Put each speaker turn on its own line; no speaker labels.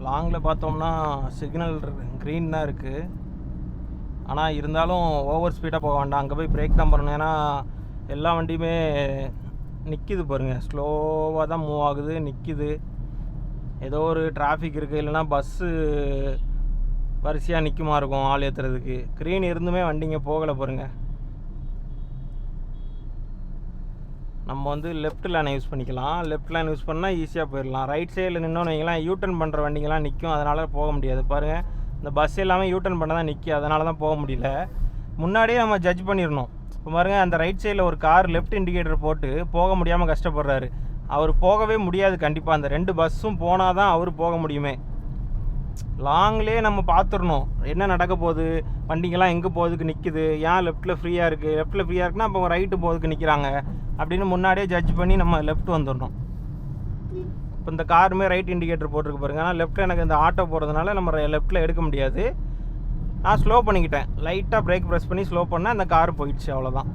லாங்கில் பார்த்தோம்னா signal green தான் இருக்குது. ஆனால் இருந்தாலும் ஓவர் ஸ்பீடாக போக வேண்டாம், அங்கே போய் பிரேக் தான் பண்ணணும். ஏன்னா எல்லா வண்டியுமே நிற்கிது பாருங்கள், ஸ்லோவாக தான் மூவ் ஆகுது, நிற்கிது. ஏதோ ஒரு டிராஃபிக் இருக்குது, இல்லைனா பஸ்ஸு வரிசையாக நிற்குமா இருக்கும் ஆள் ஏற்றுறதுக்கு. க்ரீன் இருந்துமே வண்டிங்க போகலை பாருங்கள். நம்ம வந்து லெஃப்ட் லேனை யூஸ் பண்ணிக்கலாம். லெஃப்ட் லேன் யூஸ் பண்ணால் ஈஸியாக போயிடலாம். ரைட் சைடில் நின்னோன்னு வைங்களேன், யூட்டர்ன் பண்ணுற வண்டிங்கெல்லாம் நிற்கும், அதனால் போக முடியாது. பாருங்கள், இந்த பஸ் எல்லாமே யூட்டர்ன் பண்ண தான் நிற்கி, அதனால தான் போக முடியல. முன்னாடியே நம்ம ஜட்ஜ் பண்ணிடணும். இப்போ பாருங்கள், அந்த ரைட் சைடில் ஒரு கார் லெஃப்ட் இண்டிகேட்டர் போட்டு போக முடியாமல் கஷ்டப்படுறாரு. அவர் போகவே முடியாது கண்டிப்பாக. அந்த 2 பஸ்ஸும் போனால் தான் அவர் போக முடியுமே. லாங்லேயே நம்ம பார்த்துடணும் என்ன நடக்க போகுது, வண்டிங்கெல்லாம் எங்கே போகிறதுக்கு நிற்குது, ஏன் லெஃப்ட்டில் ஃப்ரீயாக இருக்குது, லெஃப்ட்டில் ஃப்ரீயாக இருக்குன்னா அப்போ ரைட்டு போகிறதுக்கு நிற்கிறாங்க அப்படின்னு முன்னாடியே ஜட்ஜ் பண்ணி நம்ம லெஃப்ட் வந்துடணும். இப்போ இந்த காருமே ரைட் இண்டிகேட்டர் போட்டிருக்கு பாருங்க. ஆனால் லெஃப்ட்டில் எனக்கு இந்த ஆட்டோ போகிறதுனால நம்ம லெஃப்ட்டில் எடுக்க முடியாது. நான் ஸ்லோ பண்ணிக்கிட்டேன், லைட்டாக பிரேக் ப்ரெஸ் பண்ணி ஸ்லோ பண்ணால் அந்த கார் போயிடுச்சு, அவ்வளோதான்.